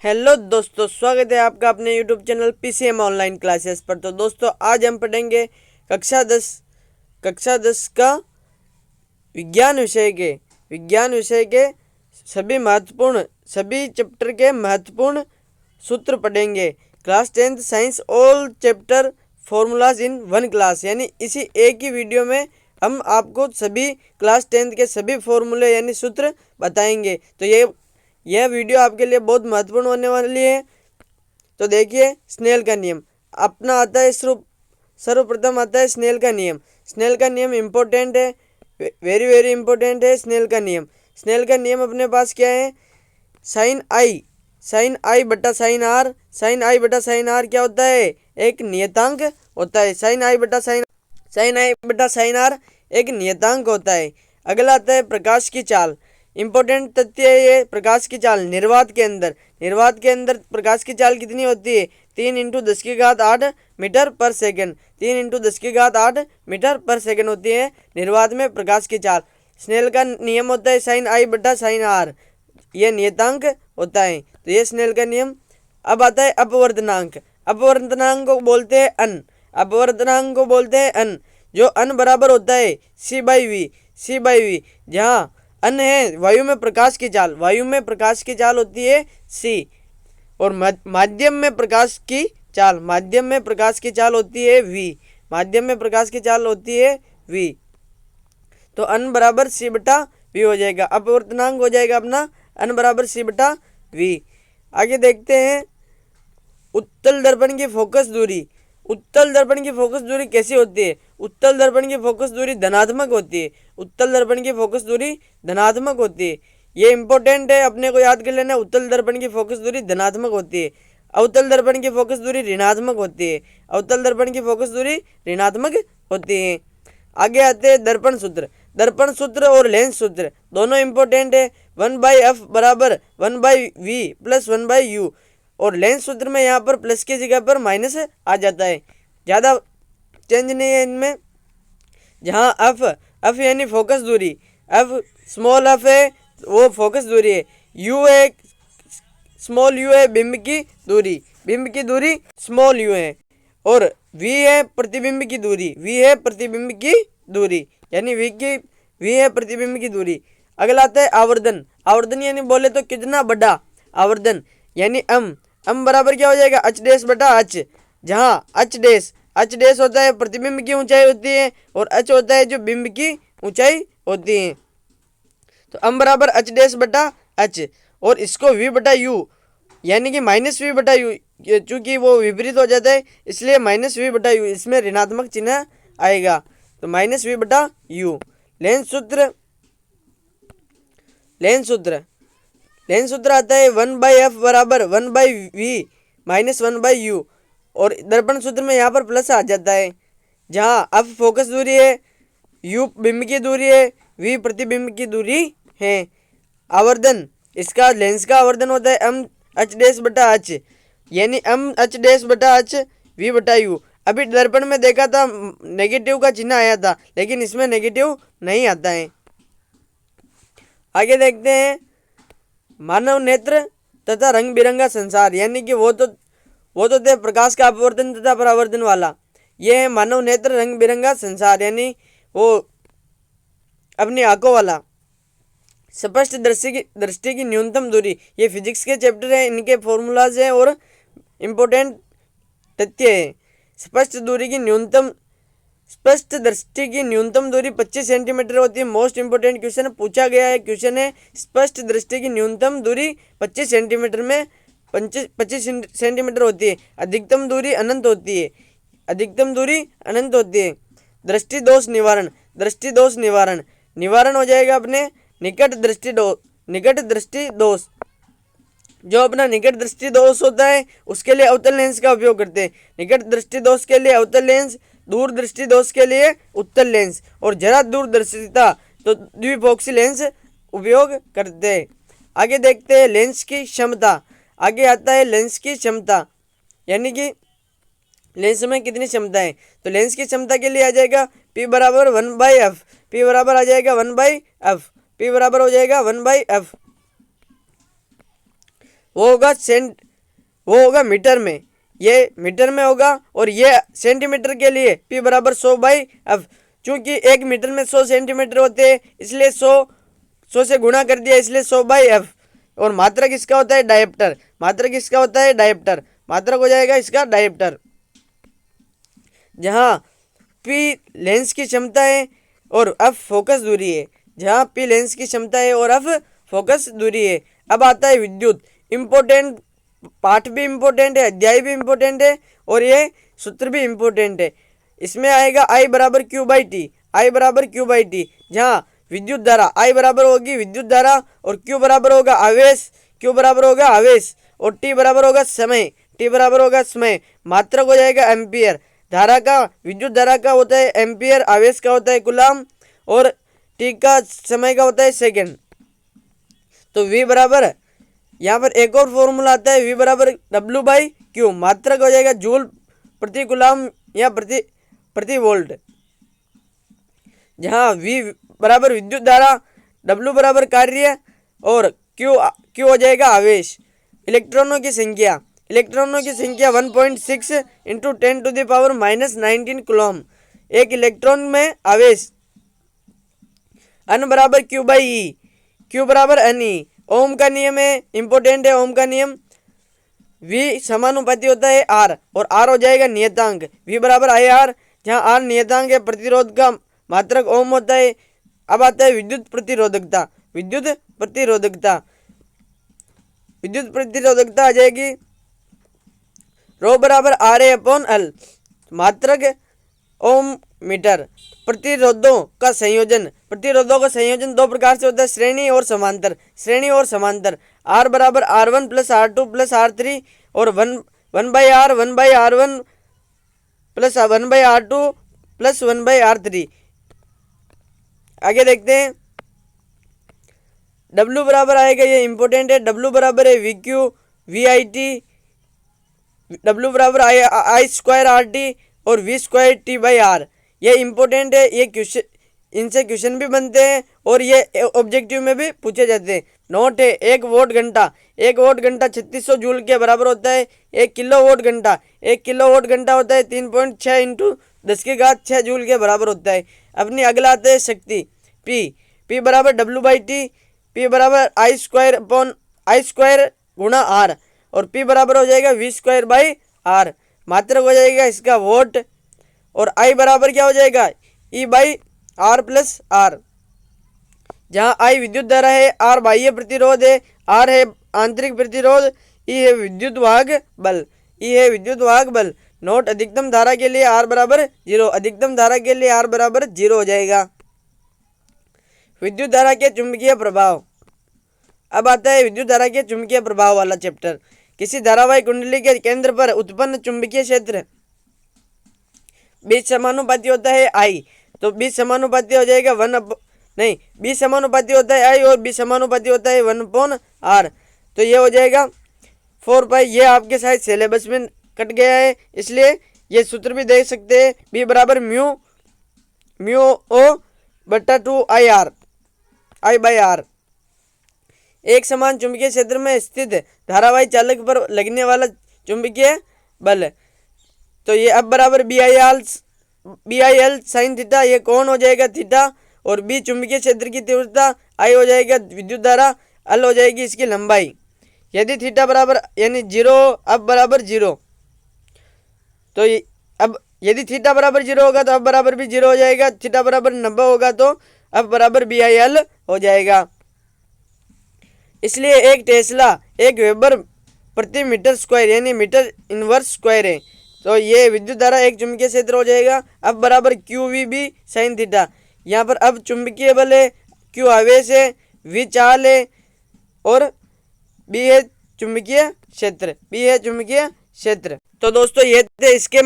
Hello दोस्तों, स्वागत है आपका अपने YouTube channel PCM online classes पर। तो दोस्तों, आज हम पढ़ेंगे कक्षा 10 का विज्ञान विषय के सभी चैप्टर के महत्वपूर्ण सूत्र पढ़ेंगे। Class 10th science all chapter formulas in one class, यानी इसी एक ही वीडियो में हम आपको सभी क्लास 10th के सभी फॉर्मूले यानी सूत्र बताएंगे। तो यह वीडियो आपके लिए बहुत महत्वपूर्ण होने वाली है। तो देखिए, स्नेल का नियम अपना आता है। सर्वप्रथम आता है स्नेल का नियम। स्नेल का नियम इम्पोर्टेंट है, वेरी वेरी इंपॉर्टेंट है। स्नेल का नियम अपने पास क्या है? साइन आई बटा साइन आर। साइन आई बटा साइन आर क्या होता है? एक नियतांक होता है। साइन आई बटा साइन आर एक नियतांक होता है। अगला आता है प्रकाश की चाल। इंपॉर्टेंट तथ्य है ये, प्रकाश की चाल निर्वात के अंदर प्रकाश की चाल कितनी होती है? 3 × 10⁸ मीटर पर सेकंड। 3 × 10⁸ मीटर पर सेकंड होती है निर्वात में प्रकाश की चाल। स्नेल का नियम होता है साइन आई बटा साइन आर, यह नियतांक होता है। तो ये स्नेल का नियम। अब आता है अपवर्तनांक। अपवर्तनांक को बोलते हैं अन। जो अन बराबर होता है सी बाई वी। जहाँ अन है वायु में प्रकाश की चाल होती है सी, और माध्यम में प्रकाश की चाल होती है वी। तो अन बराबर सी बटा वी हो जाएगा। अपवर्तनांक हो जाएगा अपना अन बराबर सी बटा वी। आगे देखते हैं उत्तल दर्पण की फोकस दूरी। कैसी होती है? उत्तल दर्पण की फोकस दूरी धनात्मक होती है। ये इंपॉर्टेंट है, अपने को याद कर लेना। उत्तल दर्पण की फोकस दूरी धनात्मक होती है। अवतल दर्पण की फोकस दूरी ऋणात्मक होती है। आगे आते हैं दर्पण सूत्र और लेंस सूत्र, दोनों इंपॉर्टेंट है। 1/f बराबर 1/v प्लस 1/u, और लेंस सूत्र में यहाँ पर प्लस की जगह पर माइनस आ जाता है, ज़्यादा चेंज नहीं है इनमें। जहाँ एफ यानी फोकस दूरी, एफ स्मॉल एफ है वो फोकस दूरी है, यू है स्मॉल यू है बिंब की दूरी स्मॉल यू है, और वी है प्रतिबिंब की दूरी, यानी वी है प्रतिबिंब की दूरी। अगला आता है आवर्धन यानी बोले तो कितना बड़ा आवर्धन, यानी एम बराबर क्या हो जाएगा? एच डैश बटा एच। जहाँ एच डैश होता है प्रतिबिंब की ऊंचाई होती है, और एच होता है जो बिंब की ऊंचाई होती है। तो एम बराबर एच डैश बटा एच, और इसको वी बटा यू यानी कि माइनस वी बटा यू, चूंकि वो विपरीत हो जाता है इसलिए माइनस वी बटा यू, इसमें ऋणात्मक चिन्ह आएगा। तो माइनस वी बटा यू। लेंस सूत्र आता है 1/f बराबर 1/v माइनस 1/u, और दर्पण सूत्र में यहाँ पर प्लस आ जाता है। जहाँ f फोकस दूरी है, u बिंब की दूरी है, v प्रतिबिंब की दूरी है। आवर्धन, इसका लेंस का आवर्धन होता है m h डैश बटा h, यानी m h डैश बटा h v बटा u। अभी दर्पण में देखा था नेगेटिव का चिन्ह आया था, लेकिन इसमें नेगेटिव नहीं आता है। आगे देखते हैं मानव नेत्र तथा रंग बिरंगा संसार, यानी कि वो तो थे प्रकाश का अपवर्तन तथा परावर्तन वाला। ये है मानव नेत्र रंग बिरंगा संसार, यानी वो अपनी आंखों वाला। स्पष्ट दृष्टि की न्यूनतम दूरी, ये फिजिक्स के चैप्टर है, इनके फॉर्मूलाज हैं और इम्पोर्टेंट तथ्य है। स्पष्ट दृष्टि की न्यूनतम दूरी 25 सेंटीमीटर होती है। मोस्ट इंपोर्टेंट क्वेश्चन पूछा गया है, क्वेश्चन है स्पष्ट दृष्टि की न्यूनतम दूरी 25 सेंटीमीटर होती है। अधिकतम दूरी अनंत होती है। दृष्टि दोष निवारण हो जाएगा अपने निकट दृष्टि दोष। जो अपना निकट दृष्टि दोष होता है उसके लिए अवतल लेंस का उपयोग करते हैं। निकट दृष्टि दोष के लिए अवतल लेंस, दूर दृष्टि दोष के लिए उत्तल लेंस, और जरा दूरदर्शिता तो द्विफोक्सी लेंस उपयोग करते हैं। आगे देखते हैं लेंस की क्षमता। आगे आता है लेंस की क्षमता, यानी कि लेंस में कितनी क्षमता है। तो लेंस की क्षमता के लिए आ जाएगा P बराबर 1/f, P बराबर आ जाएगा 1/f, P बराबर हो जाएगा 1/f। वो होगा मीटर में, ये मीटर में होगा, और ये सेंटीमीटर के लिए P बराबर 100/F। चूंकि 1 मीटर में 100 सेंटीमीटर होते हैं, इसलिए 100 से गुणा कर दिया, इसलिए 100/F। और मात्रक इसका होता है डायप्टर, मात्रक इसका होता है डायप्टर, मात्रक हो जाएगा इसका डायप्टर। जहाँ P लेंस की क्षमता है और F फोकस दूरी है, जहाँ P लेंस की क्षमता है और F फोकस दूरी है। अब आता है विद्युत। इम्पोर्टेंट पाठ भी इम्पोर्टेंट है, अध्याय भी इम्पोर्टेंट है, और ये सूत्र भी इम्पोर्टेंट है। इसमें आएगा I बराबर Q/T, I बराबर Q/T, जहाँ विद्युत धारा I बराबर होगी विद्युत धारा, और Q बराबर होगा आवेश, Q बराबर होगा आवेश, और T बराबर होगा समय, T बराबर होगा समय। मात्रक हो जाएगा एम्पियर। धारा का, विद्युत धारा का होता है एम्पियर, आवेश का होता है कूलम, और T का समय का होता है सेकेंड। तो V बराबर, यहाँ पर एक और फॉर्मूला आता है, V बराबर W/Q, मात्रक हो जाएगा जूल प्रति कूलम या प्रति वोल्ट, जहाँ V बराबर विद्युत धारा, W बराबर कार्य, और Q हो जाएगा आवेश। इलेक्ट्रॉनों की संख्या 1.6 × 10⁻⁻19 कूलम। एक इलेक्ट्रॉन में आवेश। N बराबर Q/E, Q बराबर Ne। ओम का नियम है, इंपॉर्टेंट है ओम का नियम। V समानुपाती होता है R, और R हो जाएगा नियतांक, V बराबर IR, जहाँ R नियतांक है। प्रतिरोध का मात्रक ओम होता है। अब आता है विद्युत प्रतिरोधकता। विद्युत प्रतिरोधकता आ जाएगी रो बराबर RA/L, मात्रक ओम मीटर। प्रतिरोधों का संयोजन दो प्रकार से होता है, श्रेणी और समांतर। R बराबर R1 + R2 + R3, और 1/R 1/R1 + 1/R2 + 1/R3। आगे देखते हैं। W बराबर आएगा, ये इंपॉर्टेंट है, W बराबर है VQ VIT, W बराबर I² RT, और V² T/R। ये इंपॉर्टेंट है, ये क्वेश्चन, इनसे क्वेश्चन भी बनते हैं, और ये ऑब्जेक्टिव में भी पूछे जाते हैं। नोट है, 1 वोट घंटा 3600 जूल के बराबर होता है। 1 किलोवाट घंटा होता है 3.6 × 10⁶ जूल के बराबर होता है। अपनी अगला आता है शक्ति P बराबर W/T, P बराबर I² गुणा R, और P बराबर हो जाएगा V²/R। मात्रक हो जाएगा इसका वोट, और I बराबर क्या हो जाएगा E/R + R, जहाँ I विद्युत धारा है, R बाह्य प्रतिरोध है, R है आंतरिक प्रतिरोध, E है विद्युत वाहक बल। नोट, अधिकतम धारा के लिए R बराबर 0, हो जाएगा। विद्युत धारा के चुंबकीय प्रभाव। अब आता है विद्युत धारा के चुंबकीय प्रभाव वाला चैप्टर। किसी धारावाहिक कुंडली के केंद्र पर उत्पन्न चुंबकीय क्षेत्र बीच समानुपाती होता है I, तो बीच समानुपाती हो जाएगा बीच समानुपाती होता है I, और बीच समानुपाती होता है 1/R। तो ये हो जाएगा 4π। ये आपके शायद सिलेबस में कट गया है, इसलिए ये सूत्र भी देख सकते हैं। B बराबर μ/2 I/R। एक समान चुंबकीय क्षेत्र में स्थित धारावाही चालक पर लगने वाला चुंबकीय बल। तो ये अब बराबर BIL sin थीटा, ये कौन हो जाएगा थीटा, और B चुंबकीय क्षेत्र की तीव्रता, I हो जाएगा विद्युत धारा, L हो जाएगी इसकी लंबाई। यदि थीटा बराबर यानी 0 अब बराबर 0, तो अब यदि थीटा बराबर 0 होगा तो अब बराबर भी 0 हो जाएगा। थीटा बराबर 90 होगा तो अब बराबर BIL हो जाएगा। इसलिए 1 टेस्ला 1 वेबर प्रति मीटर स्क्वायर यानी मीटर इनवर्स स्क्वायर है। तो ये विद्युत धारा एक चुंबकीय क्षेत्र हो जाएगा। अब बराबर QVB sin थीटा। यहाँ पर अब चुंबकीय बल है, Q आवेश है, V चाल है, और B है चुंबकीय क्षेत्र। तो दोस्तों ये थे इसके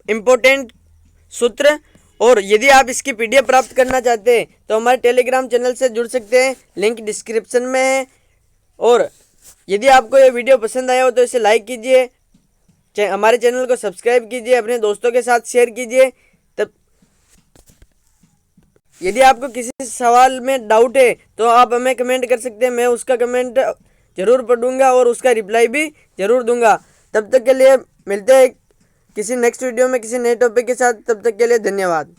इम्पोर्टेंट सूत्र। और यदि आप इसकी PDF प्राप्त करना चाहते हैं तो हमारे टेलीग्राम चैनल से जुड़ सकते हैं, लिंक डिस्क्रिप्शन में है। और यदि आपको ये वीडियो पसंद आया हो तो इसे लाइक कीजिए, हमारे चैनल को सब्सक्राइब कीजिए, अपने दोस्तों के साथ शेयर कीजिए। तब यदि आपको किसी सवाल में डाउट है तो आप हमें कमेंट कर सकते हैं, मैं उसका कमेंट ज़रूर पढ़ूंगा और उसका रिप्लाई भी ज़रूर दूंगा। तब तक के लिए मिलते हैं किसी नेक्स्ट वीडियो में किसी नए टॉपिक के साथ। तब तक के लिए धन्यवाद।